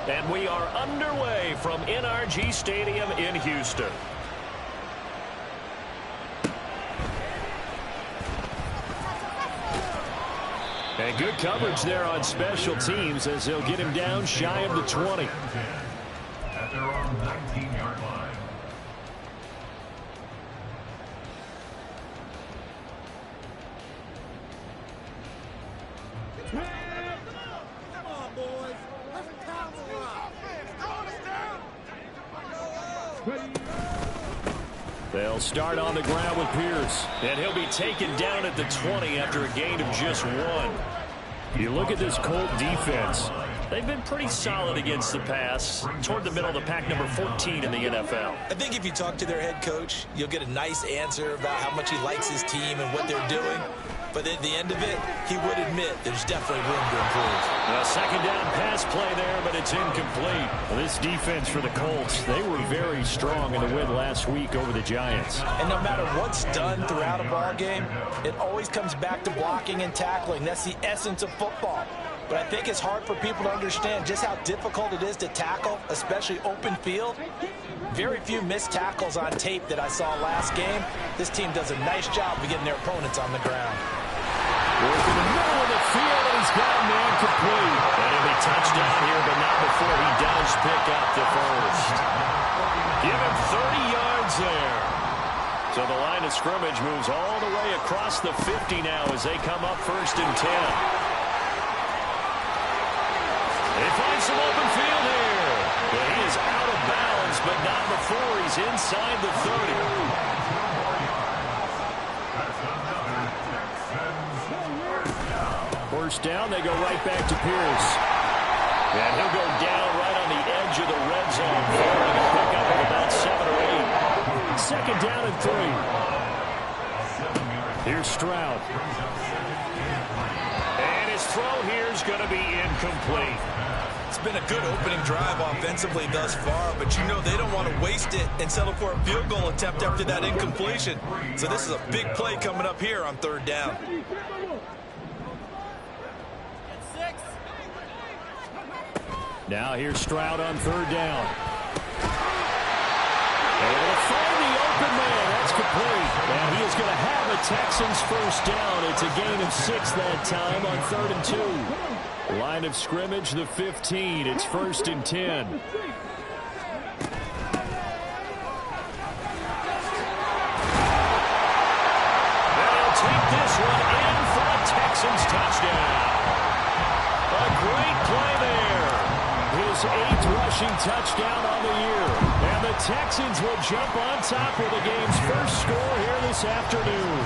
And we are underway from NRG Stadium in Houston. And good coverage there on special teams as they'll get him down shy of the 20. At their own 19-yard line. Come on, boys. Let's pound the rock. They'll start on the ground with Pierce. And he'll be taken down at the 20 after a gain of just 1. You look at this Colt defense. They've been pretty solid against the pass, toward the middle of the pack, number 14 in the NFL. I think if you talk to their head coach, you'll get a nice answer about how much he likes his team and what they're doing. But at the end of it, he would admit there's definitely room to improve. A second down pass play there, but it's incomplete. Well, this defense for the Colts, they were very strong in the win last week over the Giants. And no matter what's done throughout a ball game, it always comes back to blocking and tackling. That's the essence of football. But I think it's hard for people to understand just how difficult it is to tackle, especially open field. Very few missed tackles on tape that I saw last game. This team does a nice job of getting their opponents on the ground. Work in the middle of the field, and he's got a man complete. And he'll be touchdown here, but not before he does pick up the first. Give him 30 yards there. So the line of scrimmage moves all the way across the 50 now as they come up 1st and 10. They find some open field here. But he is out of bounds, but not before he's inside the 30. First down, they go right back to Pierce. And he'll go down right on the edge of the red zone, following a pickup of about 7 or 8. Second down and 3. Here's Stroud. And his throw here is going to be incomplete. It's been a good opening drive offensively thus far, but you know they don't want to waste it and settle for a field goal attempt after that incompletion. So this is a big play coming up here on 3rd down. Now here's Stroud on 3rd down. Able to find the open man. That's complete. And he is going to have a Texans first down. It's a gain of 6 that time on 3rd and 2. Line of scrimmage, the 15. It's 1st and 10. They'll take this one in for a Texans touchdown. A great play there. His 8th rushing touchdown on the year. And the Texans will jump on top with the game's first score here this afternoon.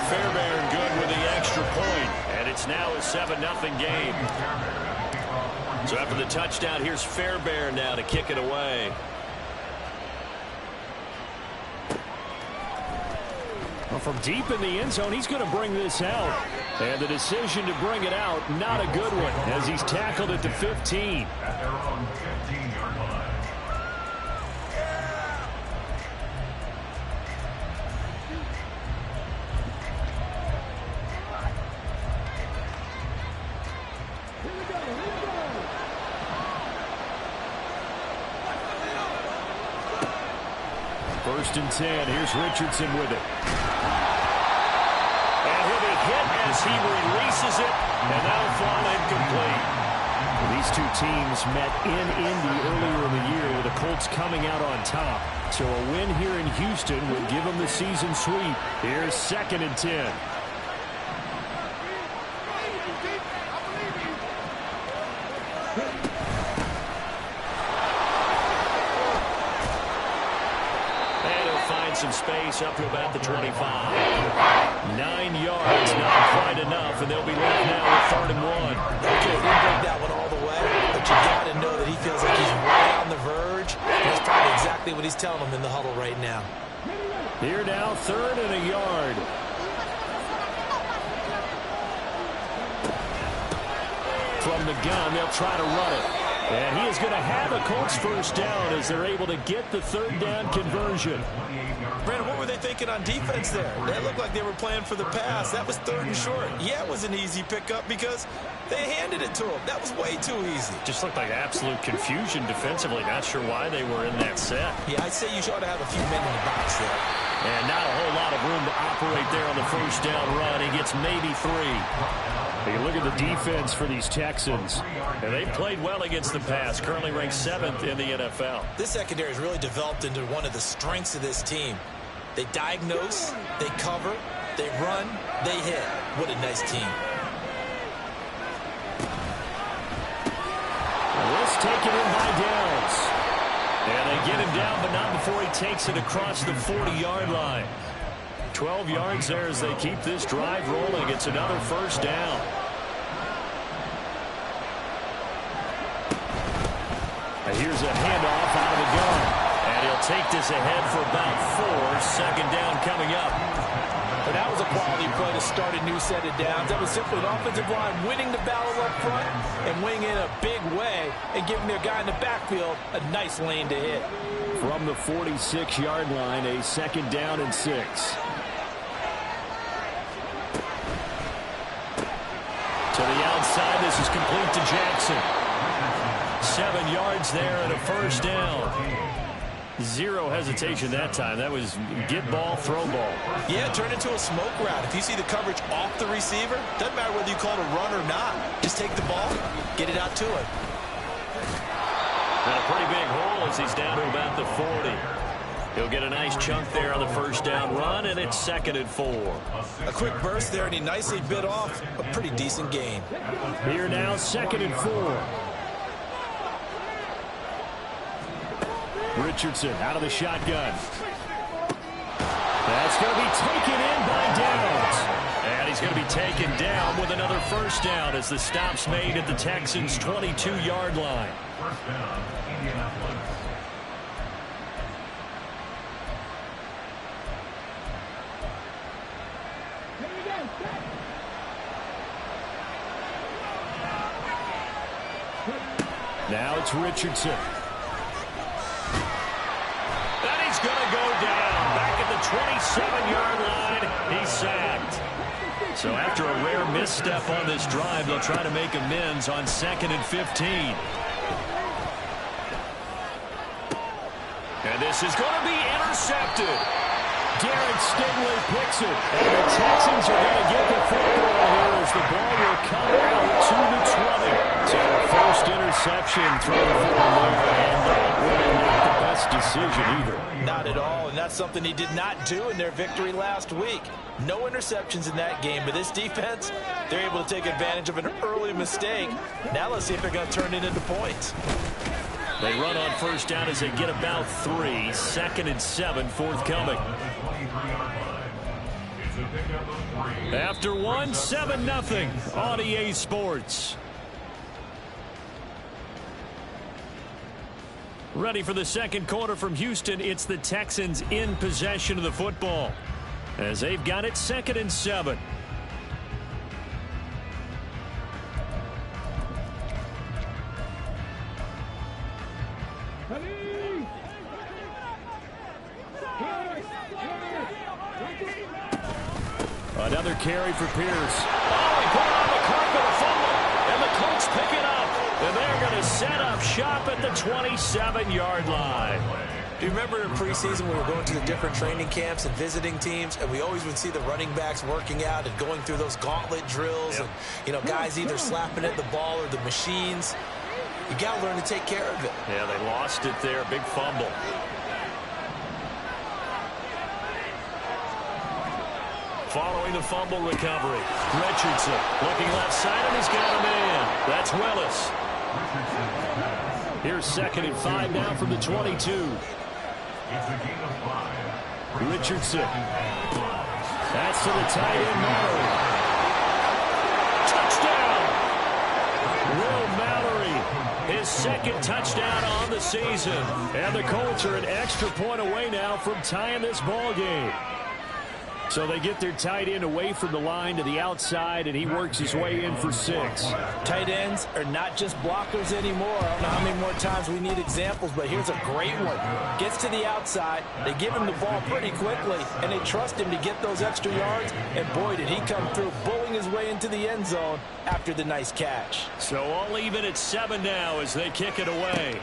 Fairbairn good with the extra point. And it's now a 7-0 game. So after the touchdown, here's Fairbairn now to kick it away. Well, from deep in the end zone, he's going to bring this out. And the decision to bring it out, not a good one, as he's tackled at the 15. At their own 15-yard line. First and 10. Here's Richardson with it. And he'll be hit as he releases it, and that'll fall incomplete. These two teams met in Indy earlier in the year with the Colts coming out on top. So a win here in Houston would give them the season sweep. Here's 2nd and 10. Some space up to about the 25. 9 yards, not quite enough, and they'll be left now with 3rd and 1. Okay, he didn't break that one all the way, but you got to know that he feels like he's right on the verge. And that's probably exactly what he's telling them in the huddle right now. Here now, 3rd and a yard. From the gun, they'll try to run it. And he is going to have a Colts first down as they're able to get the third down conversion. Brandon, what were they thinking on defense there? They looked like they were playing for the pass. That was third and short. Yeah, it was an easy pickup because they handed it to him. That was way too easy. Just looked like absolute confusion defensively. Not sure why they were in that set. Yeah, I'd say you ought to have a few men in the box there. And not a whole lot of room to operate there on the first down run. He gets maybe 3. Take a look at the defense for these Texans. And they've played well against the pass, currently ranked 7th in the NFL. This secondary has really developed into one of the strengths of this team. They diagnose, they cover, they run, they hit. What a nice team. Let's take it in by Downs. And they get him down, but not before he takes it across the 40-yard line. 12 yards there as they keep this drive rolling. It's another first down. And here's a handoff out of the gun. And he'll take this ahead for about 4. Second down coming up. But that was a quality play to start a new set of downs. That was simply an offensive line winning the battle up front and winning in a big way and giving their guy in the backfield a nice lane to hit. From the 46-yard line, a second down and 6. To the outside, this is complete to Jackson. 7 yards there and a first down. Zero hesitation that time. That was get ball, throw ball. Yeah, turn into a smoke route. If you see the coverage off the receiver, doesn't matter whether you call it a run or not. Just take the ball, get it out to him. And a pretty big hole as he's down to about the 40. He'll get a nice chunk there on the first down run, and it's 2nd and 4. A quick burst there, and he nicely bit off a pretty decent gain. Here now, 2nd and 4. Richardson out of the shotgun. That's going to be taken in by Downs. And he's going to be taken down with another first down as the stop's made at the Texans' 22-yard line. First down, Indianapolis. Now it's Richardson. And he's going to go down. Back at the 27-yard line, he's sacked. So after a rare misstep on this drive, they'll try to make amends on 2nd and 15. And this is going to be intercepted. Garrett Stingley picks it. And the Texans are going to get the football here as the ball will come out to the 20. So first interception thrown for him there, and that really not the best decision either. Not at all, and that's something he did not do in their victory last week. No interceptions in that game, but this defense, they're able to take advantage of an early mistake. Now let's see if they're going to turn it into points. They run on first down as they get about 3. 2nd and 7 forthcoming. After 1, 7-0 on EA Sports. Ready for the second quarter from Houston. It's the Texans in possession of the football as they've got it 2nd and 7. Another carry for Pierce. Oh, he put it on the carpet, a fumble, and the Colts pick it up. And they're going to set up shop at the 27-yard line. Do you remember in preseason we were going to the different training camps and visiting teams, and we always would see the running backs working out and going through those gauntlet drills, and, you know, guys either slapping at the ball or the machines. You got to learn to take care of it. Yeah, they lost it there. Big fumble. Following the fumble recovery, Richardson looking left side, and he's got a man. That's Willis. Here's 2nd and 5 now from the 22. Richardson. That's to the tight end, Mallory. Touchdown! Will Mallory, his 2nd touchdown on the season. And the Colts are an extra point away now from tying this ball game. So they get their tight end away from the line to the outside, and he works his way in for 6. Tight ends are not just blockers anymore. I don't know how many more times we need examples, but here's a great one. Gets to the outside, they give him the ball pretty quickly, and they trust him to get those extra yards, and boy, did he come through, bulling his way into the end zone after the nice catch. So all even at 7 now as they kick it away.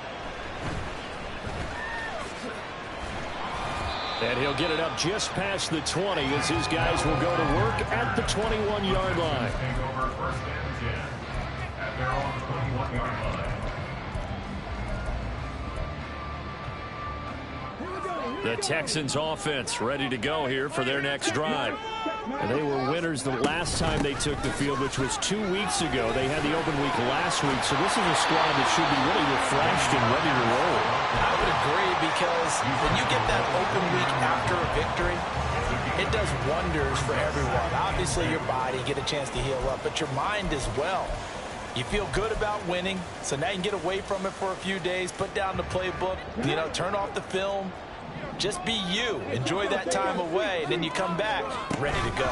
And he'll get it up just past the 20 as his guys will go to work at the 21-yard line. Take over first and 10 at their own 21-yard line. The Texans offense ready to go here for their next drive. And they were winners the last time they took the field, which was 2 weeks ago. They had the open week last week, so this is a squad that should be really refreshed and ready to roll. I would agree, because when you get that open week after a victory, it does wonders for everyone. Obviously, your body, get a chance to heal up, but your mind as well. You feel good about winning, so now you can get away from it for a few days, put down the playbook, turn off the film. Just be you. Enjoy that time away, and then you come back ready to go.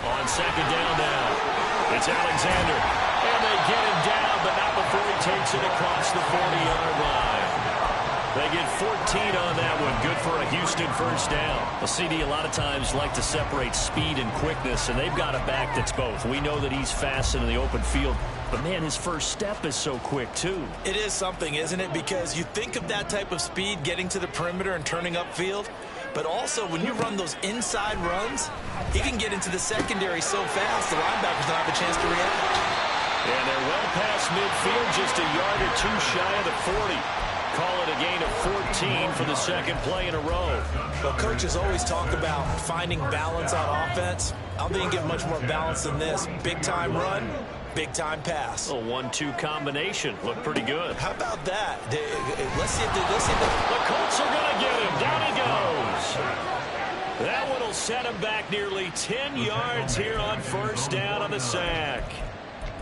On second down now, it's Alexander. And they get him down, but not before he takes it across the 40-yard line. They get 14 on that one. Good for a Houston first down. A CD a lot of times like to separate speed and quickness, and they've got a back that's both. We know that he's fast in the open field, but, man, his first step is so quick, too. It is something, isn't it? Because you think of that type of speed getting to the perimeter and turning upfield, but also when you run those inside runs, he can get into the secondary so fast the linebackers don't have a chance to react. And they're well past midfield, just a yard or two shy of the 40. Call it a gain of 14 for the second play in a row. Well, coaches always talk about finding balance on offense. I don't think you get much more balance than this. Big-time run, big-time pass. A 1-2 combination. Looked pretty good. How about that? Let's see if the Colts are going to get him. Down he goes. That one will set him back nearly 10 yards here on first down on the sack.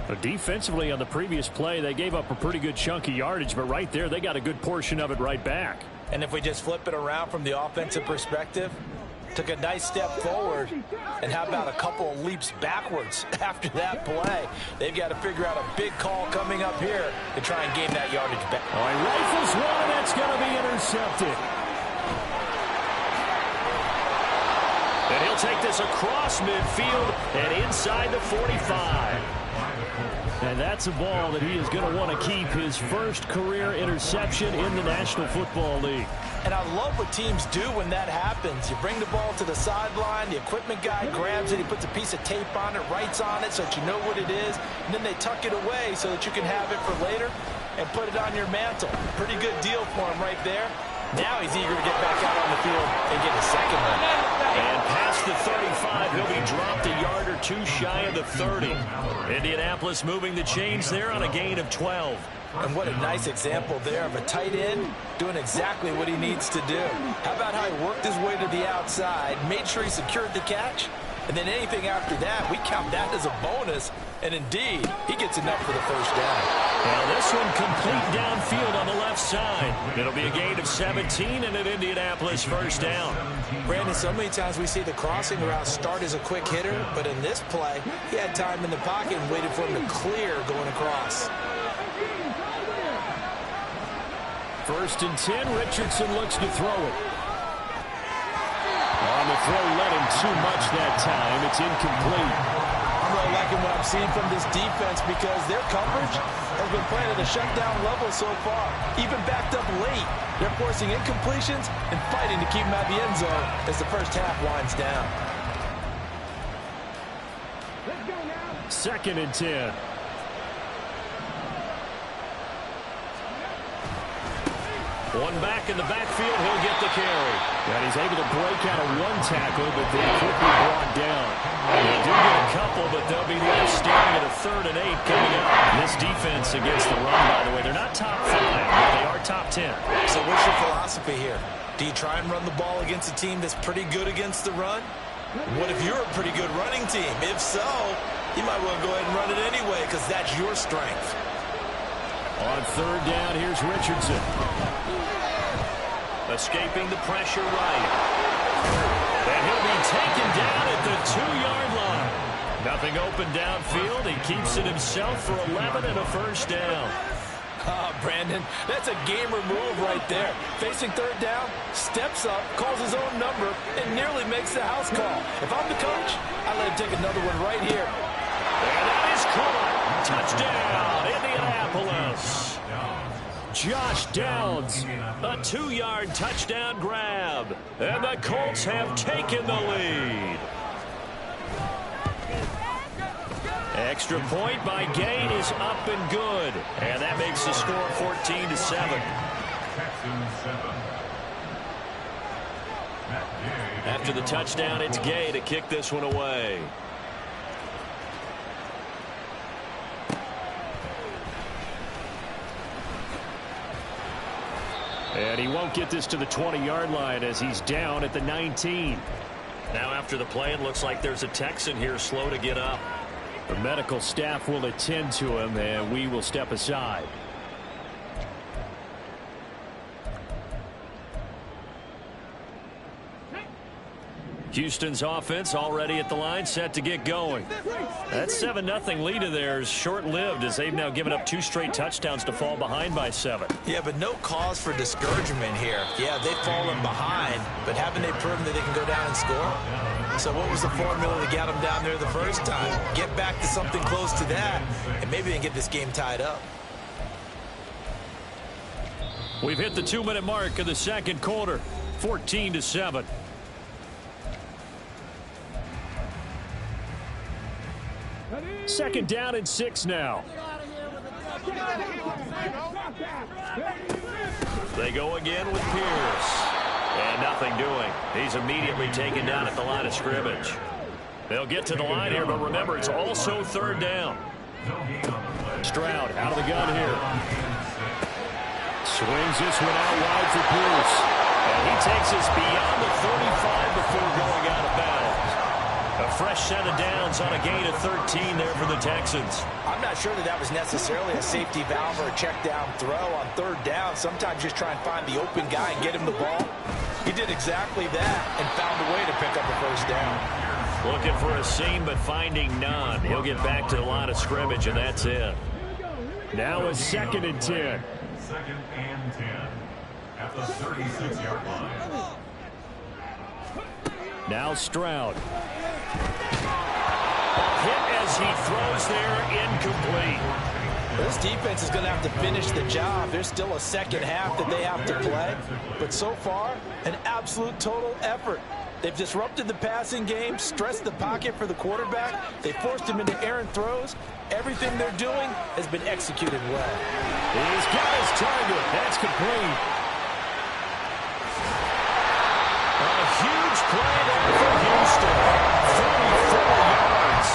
But defensively on the previous play, they gave up a pretty good chunk of yardage, but right there, they got a good portion of it right back. And if we just flip it around from the offensive perspective, took a nice step forward, and how about a couple of leaps backwards after that play? They've got to figure out a big call coming up here to try and gain that yardage back. All right, rifles one, and that's going to be intercepted. And he'll take this across midfield and inside the 45. And that's a ball that he is going to want to keep, his first career interception in the National Football League. And I love what teams do when that happens. You bring the ball to the sideline, the equipment guy grabs it, he puts a piece of tape on it, writes on it so that you know what it is, and then they tuck it away so that you can have it for later and put it on your mantle. Pretty good deal for him right there. Now he's eager to get back out on the field and get his second one. And past the 35, he'll be dropped a yard or two shy of the 30. Indianapolis moving the chains there on a gain of 12. And what a nice example there of a tight end doing exactly what he needs to do. How about how he worked his way to the outside, made sure he secured the catch, and then anything after that, we count that as a bonus. And indeed, he gets enough for the first down. Now this one complete downfield on the left side. It'll be a gain of 17 and an Indianapolis first down. Brandon, so many times we see the crossing route start as a quick hitter, but in this play, he had time in the pocket and waited for him to clear going across. First and 10, Richardson looks to throw it. On the throw, led him too much that time. It's incomplete. I'm really liking what I'm seeing from this defense because their coverage has been playing at a shutdown level so far. Even backed up late, they're forcing incompletions and fighting to keep them out of the end zone as the first half winds down. Second and 10. One back in the backfield, he'll get the carry. And he's able to break out of one tackle, but then quickly brought down. They do get a couple, but they'll be left staring at a 3rd and 8 coming up. This defense against the run, by the way, they're not top 5, but they are top 10. So what's your philosophy here? Do you try and run the ball against a team that's pretty good against the run? What if you're a pretty good running team? If so, you might want to go ahead and run it anyway because that's your strength. On 3rd down, here's Richardson. Escaping the pressure right. And he'll be taken down at the 2-yard line. Nothing open downfield. He keeps it himself for 11 and a first down. Brandon, that's a gamer move right there. Facing third down, steps up, calls his own number, and nearly makes the house call. If I'm the coach, I let him take another one right here. And that is caught. Touchdown, Indianapolis. Josh Downs, a 2-yard touchdown grab. And the Colts have taken the lead. Extra point by Gain is up and good. And that makes the score 14-7. After the touchdown, it's Gay to kick this one away. And he won't get this to the 20-yard line as he's down at the 19. Now after the play, it looks like there's a Texan here slow to get up. The medical staff will attend to him, and we will step aside. Houston's offense already at the line, set to get going. That 7-0 lead of theirs short-lived as they've now given up 2 straight touchdowns to fall behind by 7. Yeah, but no cause for discouragement here. Yeah, they've fallen behind, but haven't they proven that they can go down and score? So what was the formula to get them down there the first time? Get back to something close to that, and maybe they can get this game tied up. We've hit the 2-minute mark of the second quarter, 14-7. Second down and 6 now. They go again with Pierce. And nothing doing. He's immediately taken down at the line of scrimmage. They'll get to the line here, but remember, it's also third down. Stroud out of the gun here. Swings this one out wide for Pierce. And he takes us beyond the 35 before going out of bounds. A fresh set of downs on a gain of 13 there for the Texans. I'm not sure that was necessarily a safety valve or a check down throw on third down. Sometimes just try and find the open guy and get him the ball. He did exactly that and found a way to pick up a first down. Looking for a seam but finding none. He'll get back to the line of scrimmage and that's it. Now a 2nd and 10. 2nd and 10 at the 36-yard line. Now Stroud. Hit as he throws there, incomplete. This defense is going to have to finish the job. There's still a second half that they have to play. But so far, an absolute total effort. They've disrupted the passing game, stressed the pocket for the quarterback. They forced him into errant throws. Everything they're doing has been executed well. He's got his target. That's complete. A huge play there for Houston. 34 yards.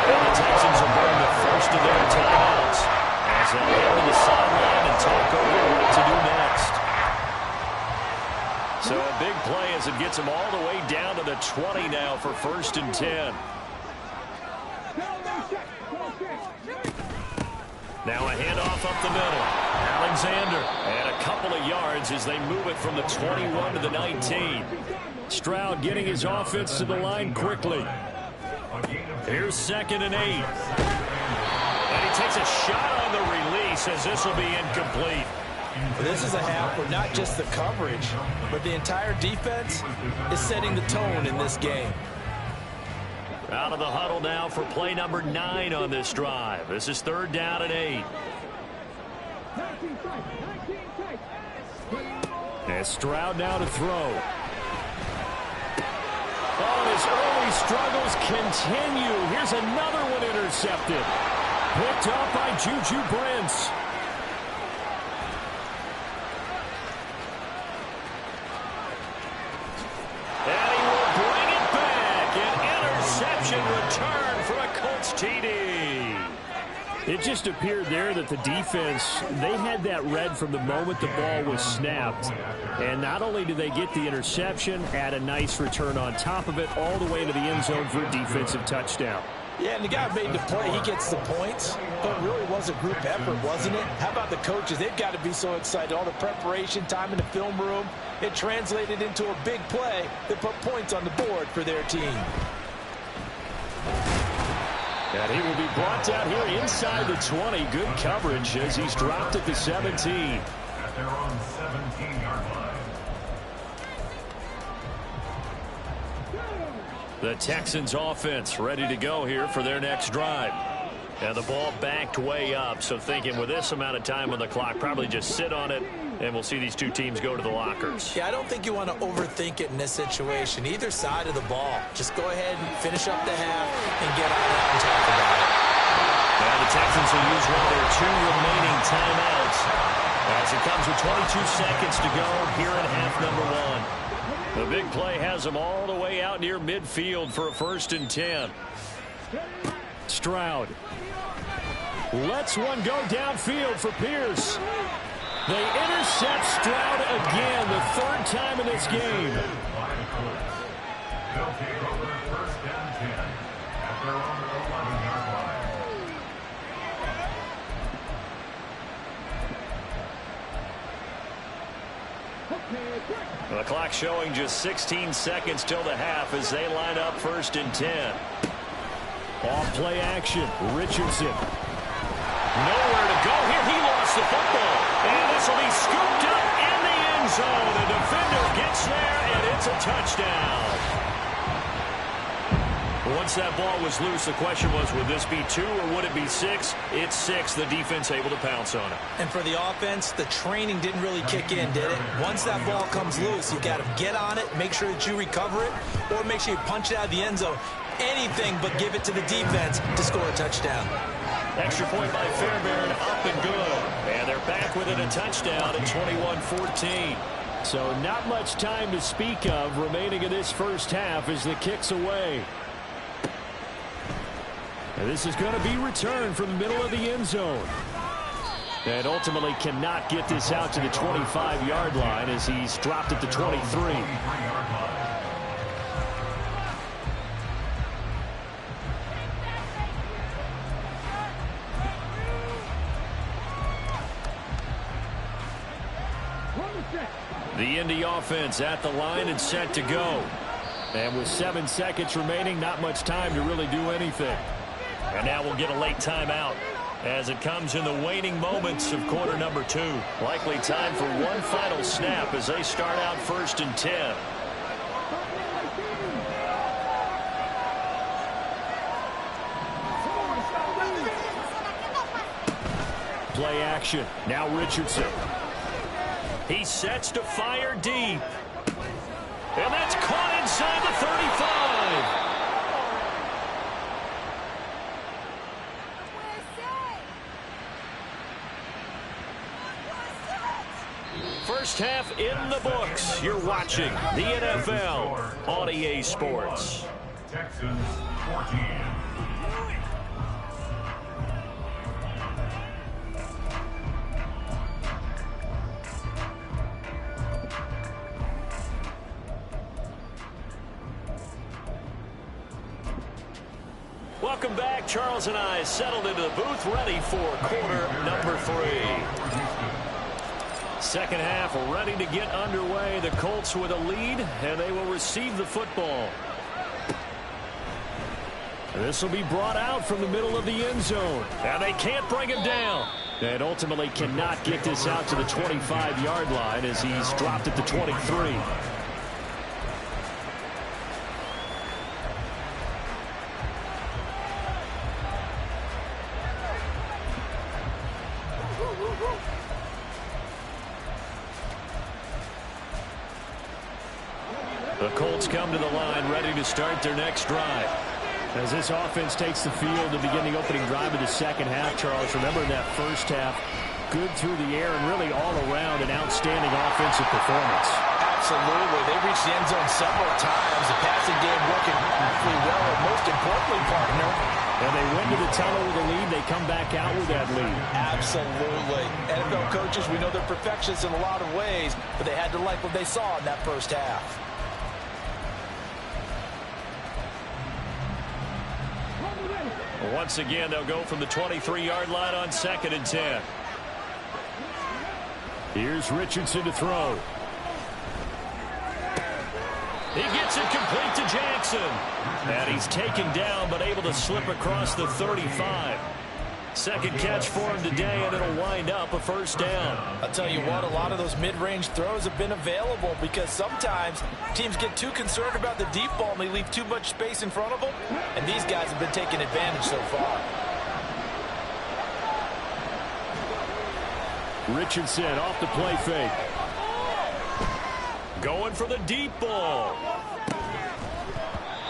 And the Texans will burn the first of their timeouts as they'll head to the sideline and talk over what to do next. So a big play as it gets them all the way down to the 20 now for 1st and 10. Now a handoff up the middle. Alexander, and a couple of yards as they move it from the 21 to the 19. Stroud getting his offense to the line quickly. Here's 2nd and 8. And he takes a shot on the release as this will be incomplete. This is a half where not just the coverage, but the entire defense is setting the tone in this game. Out of the huddle now for play number 9 on this drive. This is 3rd down and 8. And Stroud now to throw. Oh, his early struggles continue. Here's another one intercepted. Picked up by Juju Brents. And he will bring it back. An interception return for a Colts TD. It just appeared there that the defense, they had that read from the moment the ball was snapped. And not only did they get the interception, add a nice return on top of it, all the way to the end zone for a defensive touchdown. Yeah, and the guy made the play. He gets the points, but it really was a group effort, wasn't it? How about the coaches? They've got to be so excited. All the preparation, time in the film room, it translated into a big play that put points on the board for their team. And he will be brought down here inside the 20. Good coverage as he's dropped at the 17. At their own 17-yard line. The Texans offense ready to go here for their next drive. And the ball backed way up, so thinking with this amount of time on the clock, probably just sit on it, and we'll see these two teams go to the lockers. Yeah, I don't think you want to overthink it in this situation. Either side of the ball. Just go ahead and finish up the half and get on out and talk about it. Now the Texans will use one of their 2 remaining timeouts as it comes with 22 seconds to go here in half number 1. The big play has them all the way out near midfield for a 1st and 10. Stroud lets one go downfield for Pierce. They intercept Stroud again, the 3rd time in this game. They'll take over 1st and 10 at their own 11-yard line. The clock showing just 16 seconds till the half as they line up 1st and 10. Off play action. Richardson. Nowhere to go here. He lost the football. And this will be scooped up in the end zone. The defender gets there, and it's a touchdown. Once that ball was loose, the question was, would this be 2 or would it be 6? It's 6. The defense able to pounce on it. And for the offense, the training didn't really kick in, did it? Once that ball comes loose, you got to get on it, make sure that you recover it, or make sure you punch it out of the end zone. Anything but give it to the defense to score a touchdown. Extra point by Fairbairn, up and good. And they're back within a touchdown at 21-14. So not much time to speak of remaining in this first half as the kick's away. And this is going to be returned from the middle of the end zone. And ultimately cannot get this out to the 25-yard line as he's dropped at the 23. The Indy offense at the line and set to go. And with 7 seconds remaining, not much time to really do anything. And now we'll get a late timeout as it comes in the waning moments of quarter number 2. Likely time for one final snap as they start out 1st and 10. Play action. Now Richardson. He sets to fire deep. And that's caught inside the 35. First half in the books. You're watching the NFL on EA Sports. Texans 14. Welcome back. Charles and I settled into the booth ready for quarter number 3. Second half ready to get underway. The Colts with a lead, and they will receive the football. This will be brought out from the middle of the end zone. And they can't bring him down. And ultimately cannot get this out to the 25-yard line as he's dropped at the 23. The Colts come to the line ready to start their next drive. As this offense takes the field to begin the opening drive of the second half, Charles, remember in that first half, good through the air and really all around an outstanding offensive performance. Absolutely. They reached the end zone several times. The passing game working pretty well, and most importantly, partner, and they went to the tunnel with a lead. They come back out with that lead. Absolutely. NFL coaches, we know they're perfectionists in a lot of ways, but they had to like what they saw in that first half. Once again, they'll go from the 23-yard line on 2nd and 10. Here's Richardson to throw. He gets it complete to Jackson. And he's taken down, but able to slip across the 35. Second catch for him today, and it'll wind up a first down. I'll tell you what, a lot of those mid-range throws have been available because sometimes teams get too concerned about the deep ball and they leave too much space in front of them, and these guys have been taking advantage so far. Richardson off the play fake. Going for the deep ball.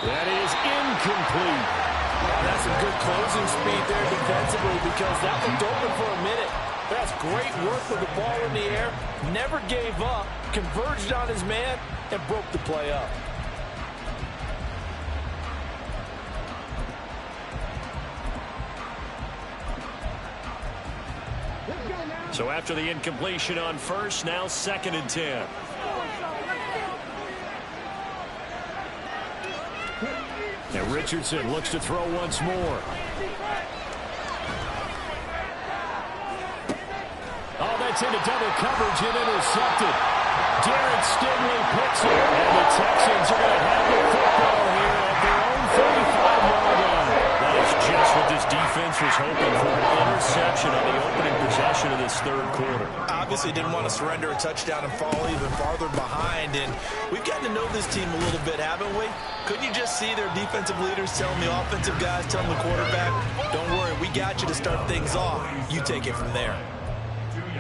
That is incomplete. That's some good closing speed there defensively because that looked open for a minute. That's great work with the ball in the air. Never gave up, converged on his man, and broke the play up. So after the incompletion on first, now 2nd and 10. And Richardson looks to throw once more. Oh, that's into double coverage and intercepted. Darren Stingley picks it. And the Texans are going to have the football here at their own 35-yard line. That is just what this defense was hoping for. An interception on the opening possession of this third quarter. Obviously didn't want to surrender a touchdown and fall even farther behind. And we've gotten to know this team a little bit, haven't we? Couldn't you just see their defensive leaders telling the offensive guys, telling the quarterback, don't worry, we got you to start things off. You take it from there.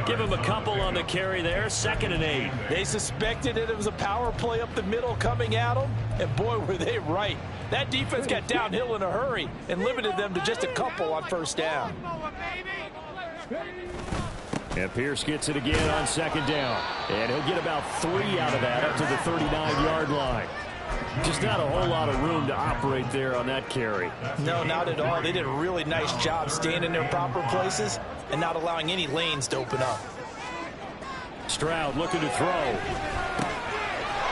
Give him a couple on the carry there. 2nd and 8. They suspected it was a power play up the middle coming at them, and boy, were they right. That defense got downhill in a hurry and limited them to just a couple on first down. And Pierce gets it again on 2nd down. And he'll get about 3 out of that up to the 39-yard line. Just not a whole lot of room to operate there on that carry. No, not at all. They did a really nice job staying in their proper places and not allowing any lanes to open up. Stroud looking to throw.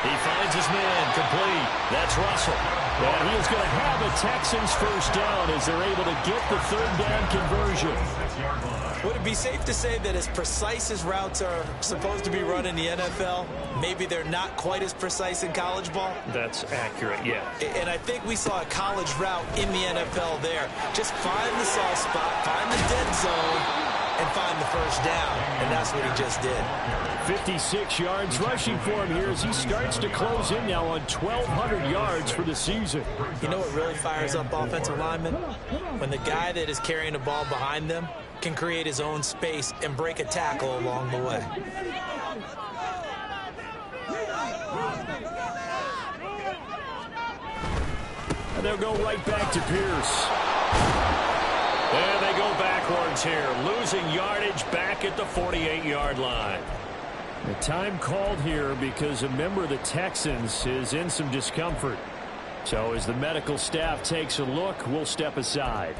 He finds his man complete. That's Russell. And he is going to have a Texans first down as they're able to get the 3rd down conversion. Would it be safe to say that as precise as routes are supposed to be run in the NFL, maybe they're not quite as precise in college ball? That's accurate, yeah. And I think we saw a college route in the NFL there. Just find the soft spot, find the dead zone, and find the first down. And that's what he just did. 56 yards rushing for him here as he starts to close in now on 1,200 yards for the season. You know what really fires up offensive linemen? When the guy that is carrying the ball behind them can create his own space and break a tackle along the way. And they'll go right back to Pierce. And they go backwards here, losing yardage back at the 48-yard line. The time called here because a member of the Texans is in some discomfort. So as the medical staff takes a look, we'll step aside.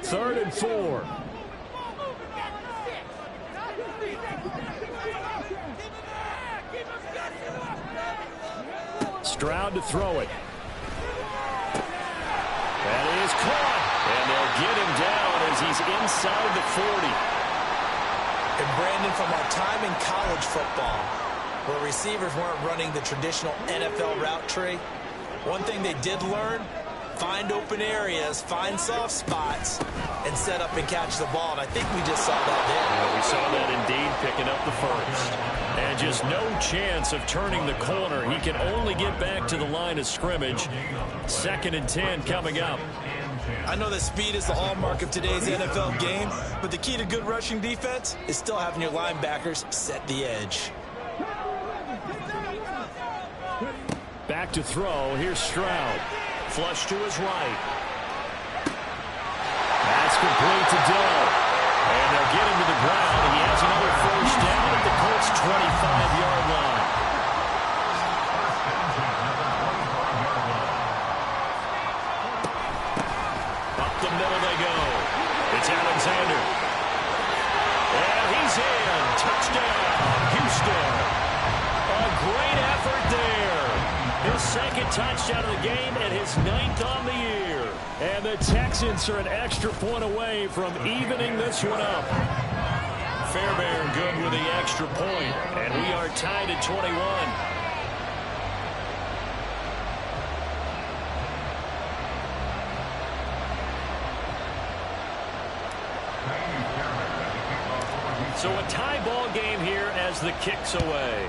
Third and 4. Stroud to throw it. That is caught. And they'll get him down as he's inside the 40. And Brandon, from our time in college football, where receivers weren't running the traditional NFL route tree, one thing they did learn, find open areas, find soft spots, and set up and catch the ball. And I think we just saw that there. Yeah, we saw that indeed, picking up the first. And just no chance of turning the corner. He can only get back to the line of scrimmage. 2nd and 10 coming up. I know that speed is the hallmark of today's NFL game, but the key to good rushing defense is still having your linebackers set the edge. Back to throw. Here's Stroud. Flush to his right. That's complete to Dill. And they'll get him to the ground. He has another first down at the Colts' 25-yard line. Up the middle they go. It's Alexander. And he second touchdown of the game and his 9th on the year. And the Texans are an extra point away from evening this one up. Fairbairn good with the extra point, and we are tied at 21. So a tie ball game here as the kick's away.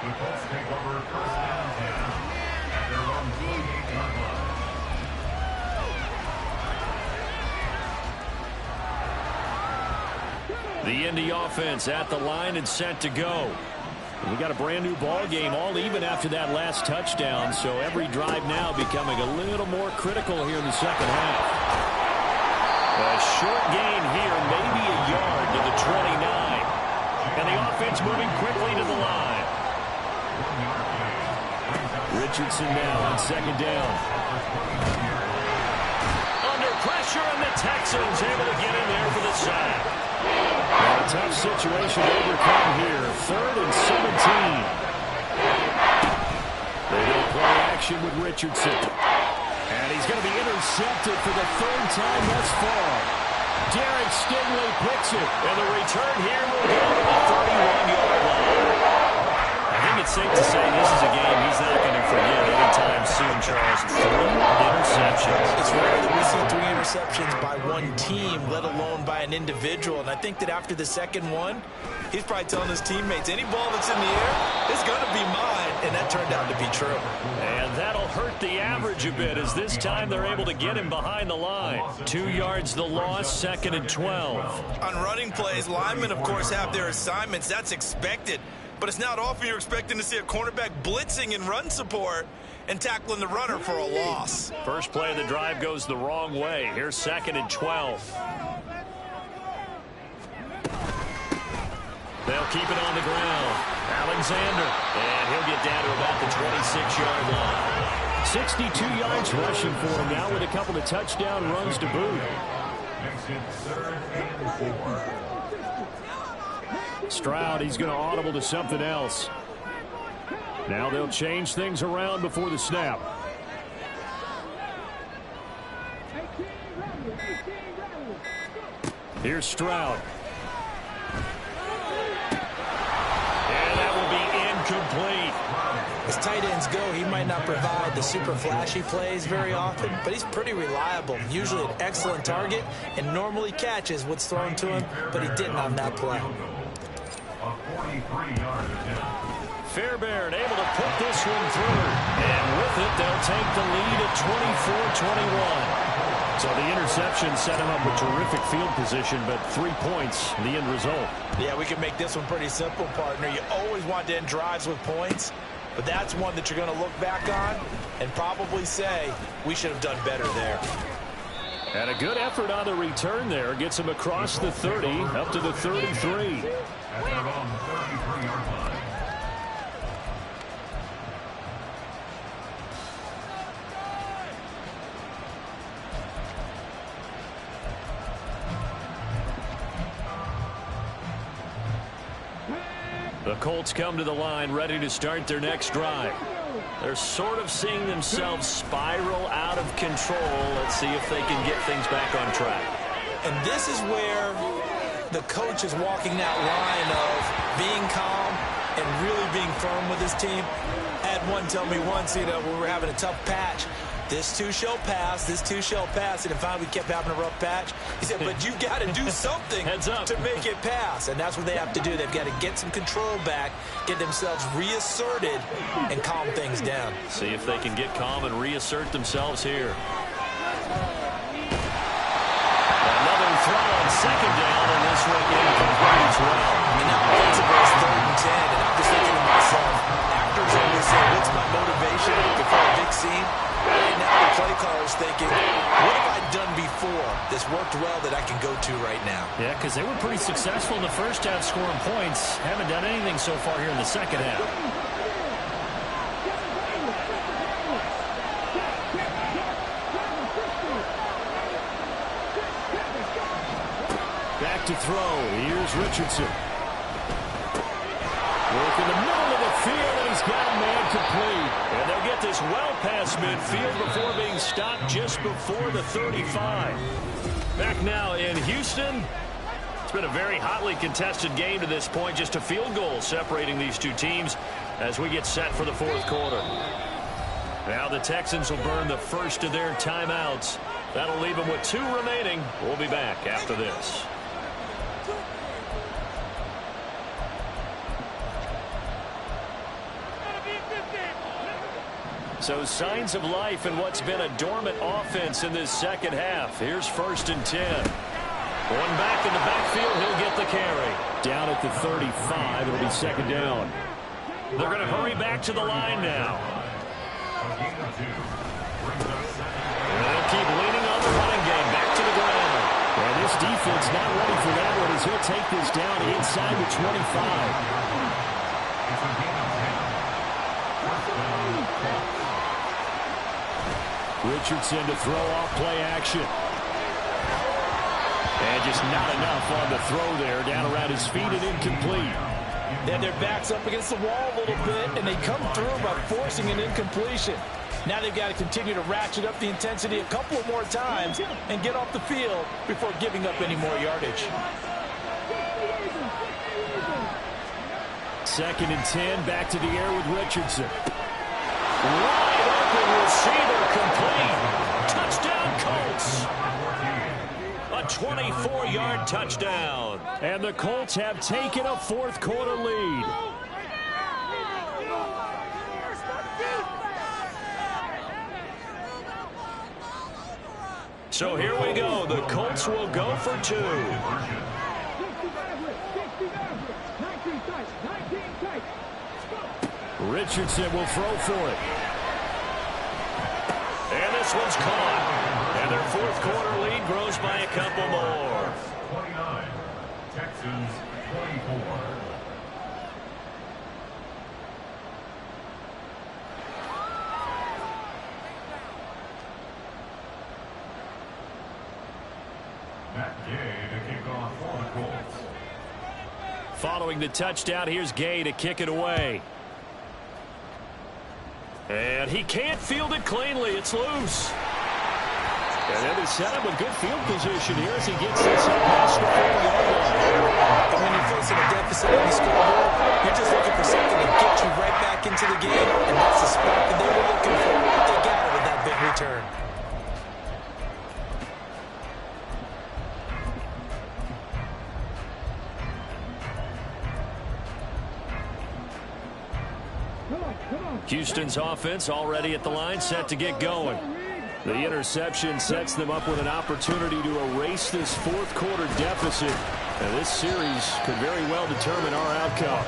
The Colts take over first down 10 at their own 28-yard line. The Indy offense at the line and set to go. We got a brand new ball game, all even after that last touchdown, so every drive now becoming a little more critical here in the second half. A short gain here, maybe a yard to the 29. And the offense moving quickly to the line. Richardson now on second down. Under pressure, and the Texans able to get in there for the sack. A tough situation to overcome here. 3rd and 17. They go play action with Richardson. And he's going to be intercepted for the 3rd time thus far. Derek Stingley picks it. And the return here will go to the 31-yard line. I think it's safe to say this is a game he's not going to forget anytime soon, Charles. 3 interceptions. It's rare that we see 3 interceptions by one team, let alone by an individual. And I think that after the second one, he's probably telling his teammates, any ball that's in the air is going to be mine. And that turned out to be true. And that'll hurt the average a bit as this time they're able to get him behind the line. 2 yards the loss, 2nd and 12. On running plays, linemen, of course, have their assignments. That's expected. But it's not often you're expecting to see a cornerback blitzing in run support and tackling the runner for a loss. First play of the drive goes the wrong way. Here's 2nd and 12. They'll keep it on the ground. Alexander. And he'll get down to about the 26-yard line. 62 yards rushing for him now with a couple of touchdown runs to boot. Makes it 3rd and 4. Stroud, he's going to audible to something else. Now they'll change things around before the snap. Here's Stroud. And that will be incomplete. As tight ends go, he might not provide the super flashy plays very often, but he's pretty reliable. Usually an excellent target and normally catches what's thrown to him, but he didn't on that play. A 43-yard attempt. Fairbairn able to put this one through. And with it, they'll take the lead at 24-21. So the interception set him up with terrific field position, but 3 points, the end result. Yeah, we can make this one pretty simple, partner. You always want to end drives with points, but that's one that you're going to look back on and probably say, we should have done better there. And a good effort on the return there. Gets him across the 30, up to the 33. At their own 33-yard line. The Colts come to the line ready to start their next drive. They're sort of seeing themselves spiral out of control. Let's see if they can get things back on track. And this is where the coach is walking that line of being calm and really being firm with his team. I had one tell me once, when we were having a tough patch, this too shall pass, this too shall pass, and finally we kept having a rough patch. He said, but you got to do something Heads up. to make it pass, and that's what they have to do. They've got to get some control back, get themselves reasserted, and calm things down. See if they can get calm and reassert themselves here. Another throw on second down, and this one incomplete as well. And now offensively it's 3rd and 10, and I'm just thinking to myself, actors always say, what's my motivation before a big scene? Right now the play caller's thinking, what have I done before that's worked well that I can go to right now? Yeah, because they were pretty successful in the first half scoring points. Haven't done anything so far here in the second half. back to throw. Here's Richardson. Work in the middle of the field, and he's got a man complete. And they'll get this well past midfield before being stopped just before the 35. Back now in Houston. It's been a very hotly contested game to this point. Just a field goal separating these two teams as we get set for the fourth quarter. Now the Texans will burn the first of their timeouts. That'll leave them with 2 remaining. We'll be back after this. So signs of life in what's been a dormant offense in this second half. Here's 1st and 10. Going back in the backfield, he'll get the carry. Down at the 35, it'll be 2nd down. They're going to hurry back to the line now. They'll keep leaning on the running game. Back to the ground. And this defense not ready for that one as he'll take this down inside the 25. Richardson to throw off play action. And just not enough on the throw there. Down around his feet and incomplete. Then their backs up against the wall a little bit, and they come through by forcing an incompletion. Now they've got to continue to ratchet up the intensity a couple of more times and get off the field before giving up any more yardage. 2nd and 10, back to the air with Richardson. Wide open receiver complete. Touchdown Colts. A 24-yard touchdown. And the Colts have taken a fourth quarter lead. So here we go. The Colts will go for 2. Richardson will throw for it. And this one's caught. And their fourth quarter lead grows by a couple more. 29, Texans 24. Matt Gay to kick off for the Colts. Following the touchdown, here's Gay to kick it away. And he can't field it cleanly. It's loose. And then they set up a good field position here as he gets this up past the 40-yard line. And when you're facing a deficit on the scoreboard, you're just looking for something to get you right back into the game, and that's the spot that they were looking for. They got it with that big return. Houston's offense already at the line, set to get going. The interception sets them up with an opportunity to erase this fourth quarter deficit. And this series could very well determine our outcome.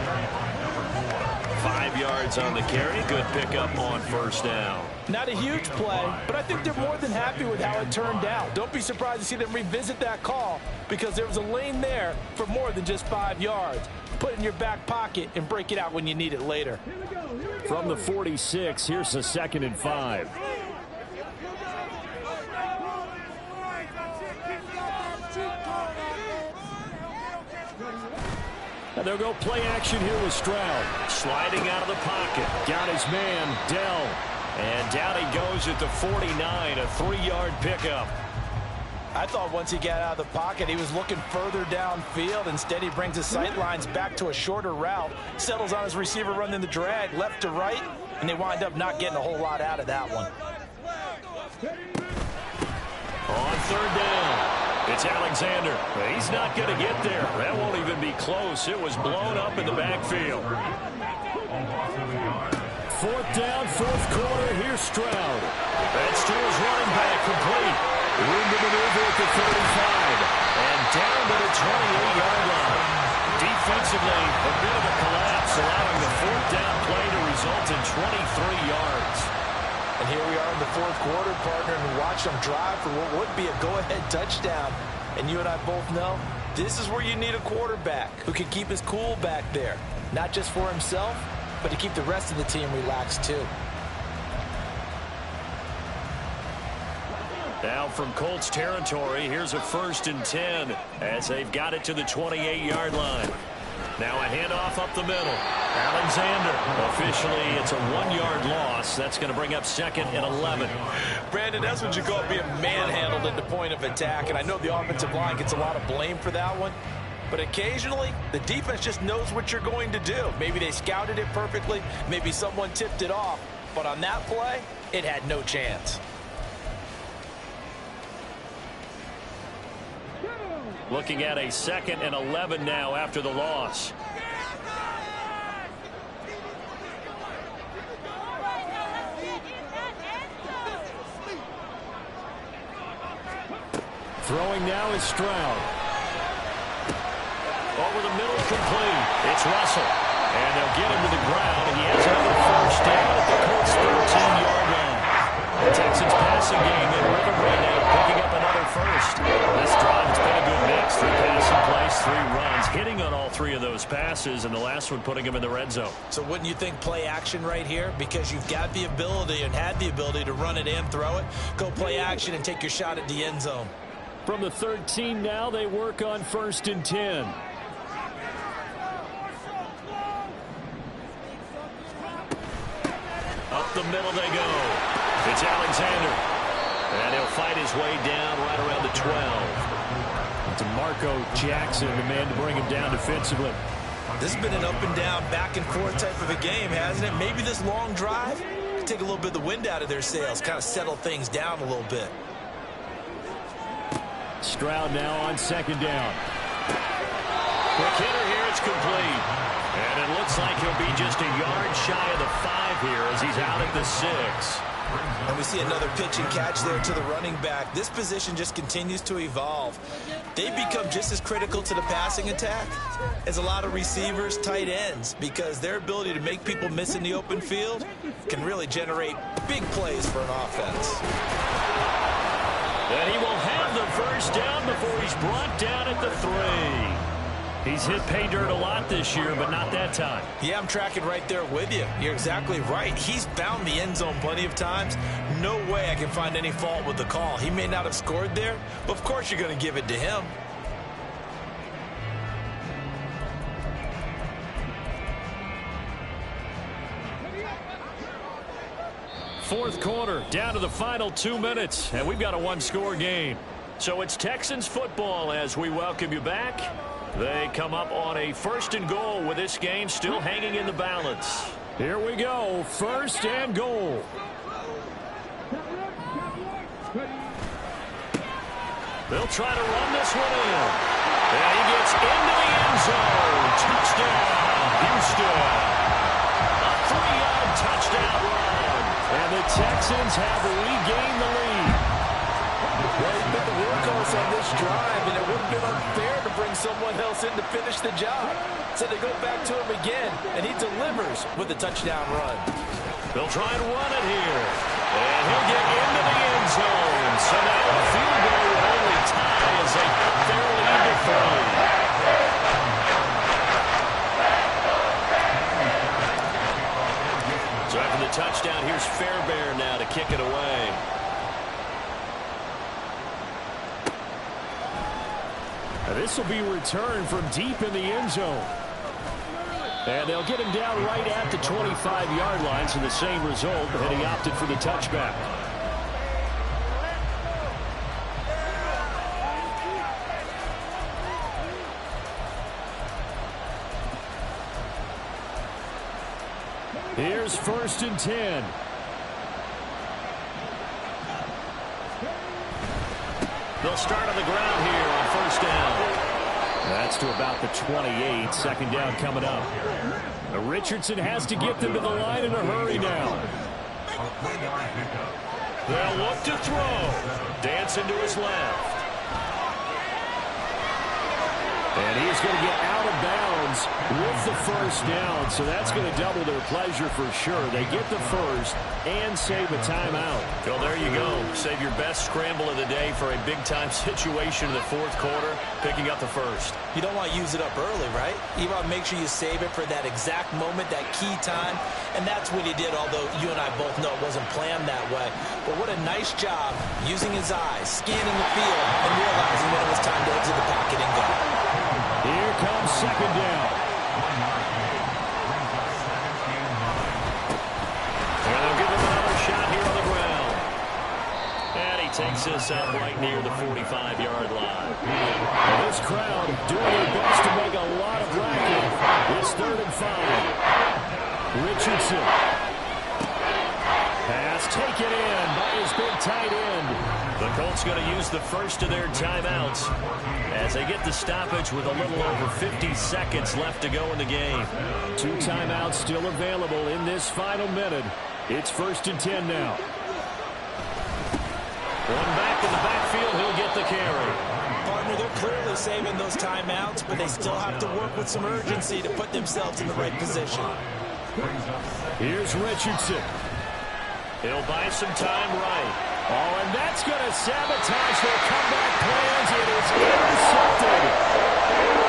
5 yards on the carry. Good pickup on 1st down. Not a huge play, but I think they're more than happy with how it turned out. Don't be surprised to see them revisit that call because there was a lane there for more than just 5 yards. Put it in your back pocket and break it out when you need it later. From the 46, here's a 2nd and 5. And they'll go play action here with Stroud. Sliding out of the pocket. Got his man, Dell. And down he goes at the 49, a 3-yard pickup. I thought once he got out of the pocket, he was looking further downfield. Instead, he brings his sight lines back to a shorter route, settles on his receiver running the drag left to right, and they wind up not getting a whole lot out of that one. On 3rd down, it's Alexander. He's not going to get there. That won't even be close. It was blown up in the backfield. 4th down, 4th quarter. Here's Stroud. That's to his running back, complete. Room to maneuver at the 35. And down to the 28-yard line. Defensively, a bit of a collapse, allowing the 4th down play to result in 23 yards. And here we are in the fourth quarter, partner, and watch them drive for what would be a go-ahead touchdown. And you and I both know this is where you need a quarterback who can keep his cool back there. Not just for himself, but to keep the rest of the team relaxed too. Now from Colts territory, here's a 1st and 10 as they've got it to the 28-yard line. Now a handoff up the middle. Alexander. Officially, it's a 1-yard loss. That's going to bring up 2nd and 11. Brandon, that's what you call being manhandled at the point of attack. And I know the offensive line gets a lot of blame for that one. But occasionally, the defense just knows what you're going to do. Maybe they scouted it perfectly. Maybe someone tipped it off. But on that play, it had no chance. Looking at a 2nd and 11 now after the loss. Throwing now is Stroud. Over the middle, complete. It's Russell. And they'll get him to the ground, and he has another 1st down at the Colts' 13-yard line. The Texans passing game in rhythm right now, picking up another 1st. This drive has been a good mix. 3 passing plays, 3 runs, hitting on all 3 of those passes, and the last one putting him in the red zone. So wouldn't you think play action right here? Because you've got the ability and had the ability to run it and throw it. Go play action and take your shot at the end zone. From the 13 now, they work on 1st and 10. Up the middle they go. It's Alexander. And he'll fight his way down right around the 12. DeMarco Jackson, the man to bring him down defensively. This has been an up and down, back and forth type of a game, hasn't it? Maybe this long drive could take a little bit of the wind out of their sails, kind of settle things down a little bit. Stroud now on 2nd down. Quick hitter here, it's complete. And it looks like he'll be just a yard shy of the 5 here as he's out at the 6. And we see another pitch and catch there to the running back. This position just continues to evolve. They've become just as critical to the passing attack as a lot of receivers, tight ends, because their ability to make people miss in the open field can really generate big plays for an offense. And he will have the 1st down before he's brought down at the 3. He's hit pay dirt a lot this year, but not that time. Yeah, I'm tracking right there with you. You're exactly right. He's found the end zone plenty of times. No way I can find any fault with the call. He may not have scored there, but of course you're going to give it to him. Fourth quarter, down to the final 2 minutes, and we've got a 1-score game. So it's Texans football as we welcome you back. They come up on a 1st and goal with this game still hanging in the balance. Here we go, 1st and goal. They'll try to run this one in. And he gets into the end zone. Touchdown, Houston. A 3-yard touchdown run. And the Texans have regained the lead. Well, he's been the workhorse on this drive, and it would have been unfair to bring someone else in to finish the job. So they go back to him again, and he delivers with a touchdown run. They'll try and run it here. And he'll get into the end zone. So now a field goal will only tie as they cut their lead to 3. So after the touchdown, here's Fairbairn now to kick it away. This will be returned from deep in the end zone. And they'll get him down right at the 25-yard line, so the same result, and he opted for the touchback. Here's 1st and 10. They'll start on the ground here on 1st down. That's to about the 28. 2nd down coming up. Richardson has to get them to the line in a hurry now. They'll look to throw. Dancing to his left. And he's going to get out of bounds Browns with the first down, so that's going to double their pleasure for sure. They get the first and save a timeout. Well, there you go. Save your best scramble of the day for a big-time situation in the fourth quarter, picking up the first. You don't want to use it up early, right? You want to make sure you save it for that exact moment, that key time, and that's what he did, although you and I both know it wasn't planned that way. But what a nice job using his eyes, scanning the field, and realizing when it was time to exit the pocket and go. Here comes second down. And they'll give him another shot here on the ground. And he takes this up right near the 45-yard line. And this crowd doing their best to make a lot of racket. It's 3rd and 5. Richardson. Pass taken in by his big tight end. The Colts going to use the first of their timeouts as they get the stoppage with a little over 50 seconds left to go in the game. 2 timeouts still available in this final minute. It's 1st and 10 now. One back in the backfield, he'll get the carry. Partner, they're clearly saving those timeouts, but they still have to work with some urgency to put themselves in the right position. Here's Richardson. He'll buy some time right. Oh, and that's going to sabotage their comeback plans. It is intercepted.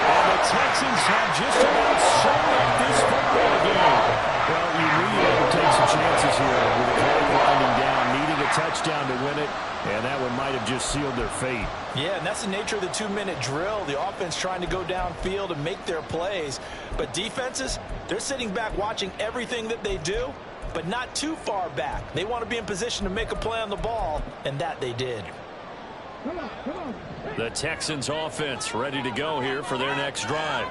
And the Texans have just about sewn up this football game. Well, you knew you had to take some chances here with the clock winding down, needing a touchdown to win it, and that one might have just sealed their fate. Yeah, and that's the nature of the 2-minute drill. The offense trying to go downfield and make their plays. But defenses, they're sitting back watching everything that they do, but not too far back. They want to be in position to make a play on the ball, and that they did. The Texans offense ready to go here for their next drive.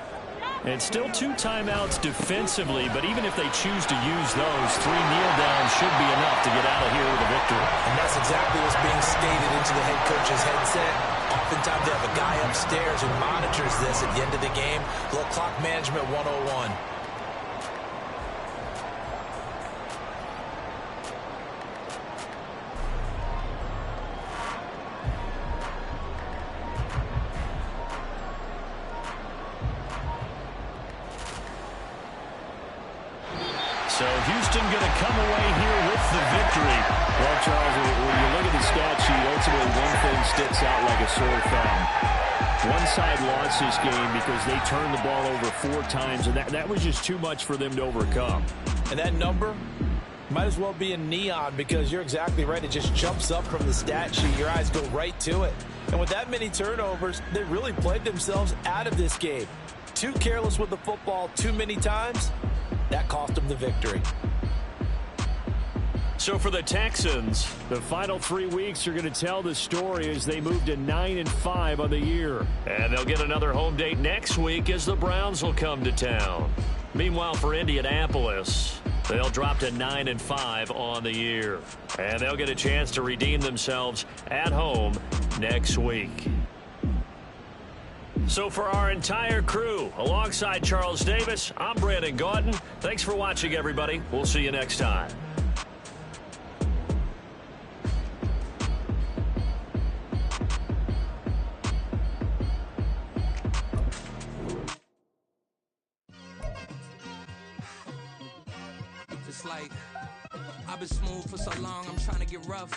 And still 2 timeouts defensively, but even if they choose to use those, 3 kneel downs should be enough to get out of here with a victory. And that's exactly what's being stated into the head coach's headset. Oftentimes they have a guy upstairs who monitors this at the end of the game. A little clock management 101. So Houston going to come away here with the victory. Well, Charles, when you look at the stat sheet, ultimately one thing sticks out like a sore thumb. One side lost this game because they turned the ball over 4 times, and that was just too much for them to overcome. And that number might as well be in neon because you're exactly right. It just jumps up from the stat sheet. Your eyes go right to it. And with that many turnovers, they really played themselves out of this game. Too careless with the football too many times. That cost them the victory. So for the Texans, the final 3 weeks are going to tell the story as they move to 9-5 on the year. And they'll get another home date next week as the Browns will come to town. Meanwhile, for Indianapolis, they'll drop to 9-5 on the year. And they'll get a chance to redeem themselves at home next week. So for our entire crew, alongside Charles Davis, I'm Brandon Gaudin. Thanks for watching, everybody. We'll see you next time. It's like I've been smooth for so long, I'm trying to get rough.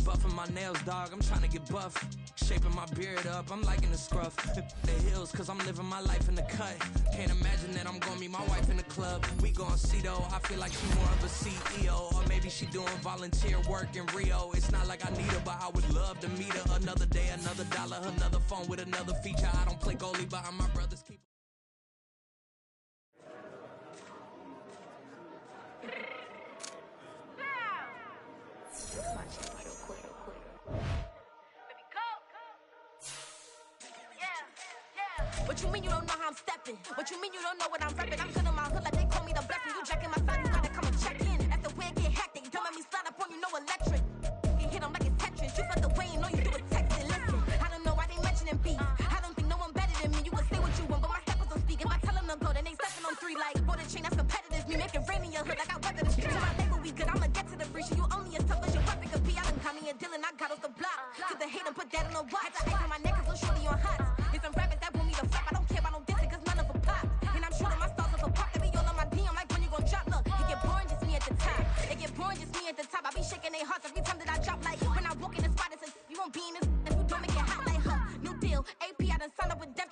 Buffing my nails, dog, I'm trying to get buff. Shaping my beard up, I'm liking the scruff. The hills, cause I'm living my life in the cut. Can't imagine that I'm gonna meet my wife in the club. We gon' see though, I feel like she more of a CEO. Or maybe she doing volunteer work in Rio. It's not like I need her, but I would love to meet her. Another day, another dollar, another phone with another feature. I don't play goalie behind my brother's keeper. What you mean you don't know how I'm stepping? What you mean you don't know what I'm repping? I'm good in my hood like they call me the blessing. You jacking my side, you gotta come and check in. After where get hectic, don't let me slide up on you, no electric. You hit them like it's Tetris. You felt the way you know you do a texting. Listen, I don't know why they mentioning beef. I don't think no one better than me. You can say what you want, but my steppers don't speak. If I tell them to go, then they stepping on 3 like for the chain that's competitive. Me making rain in your hood like I weather the street. To my label, we good. I'ma get to the breach. You only as tough as your weapon could be. I done call me a Dylan, I got off the block. Cause they hate and put that on the watch. Had to ice on my neck, cause little shorty on hot. It's some rappers that want me to flap. I don't care about no dissing, cause none of them pop. And I'm sure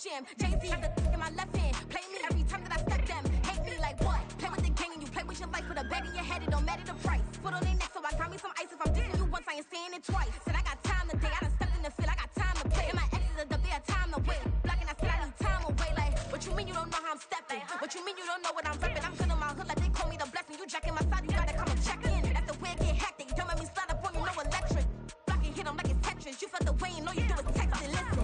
Jam. Jay-Z got the in my left hand. Play me every time that I step them. Hate me like what? Play with the gang and you play with your life. Put a bag in your head, it don't matter the price. Put on their neck, so I got me some ice. If I'm dissing you once, I ain't saying it twice. Said I got time today, I done stepped in the field, I got time to play. And my exes are up there, time to wait. Blocking, I said I need time away. Like, what you mean you don't know how I'm stepping? What you mean you don't know what I'm repping? I'm good in my hood, like they call me the blessing. You jacking my side, you gotta come and check in. That's the way it get hectic. Don't make me slide up on you, no electric. Blocking, hit them like it's Tetris. You felt the way, and all you do is text and listen.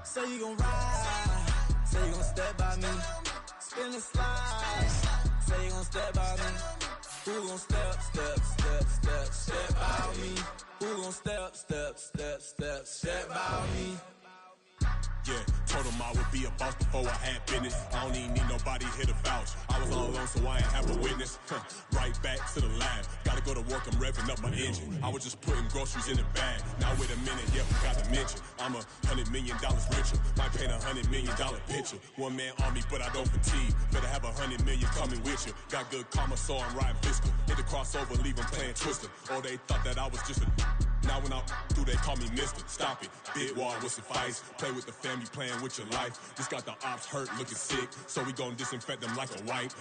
Say you gon' ride, say you gon' step by me, spin and slide, say you gon' step by me, who gon' step by me, who gon' step by me. Yeah, told him I would be a boss before I had business. I don't even need nobody here to vouch. I was all alone, so I ain't have a witness. Right back to the lab. Gotta go to work, I'm revving up my engine. I was just putting groceries in the bag. Now wait a minute, yeah, forgot to mention. I'm $100 million richer. Might paint $100 million picture. One man army, but I don't fatigue. Better have 100 million coming with you. Got good karma, so I'm riding fiscal. Hit the crossover, leave them playing Twister. Oh, they thought that I was just a... Now when I do, they call me Mister. Stop it. Big wall with suffice. Play with the family, playing with your life. Just got the ops hurt, looking sick. So we gon' disinfect them like a wipe.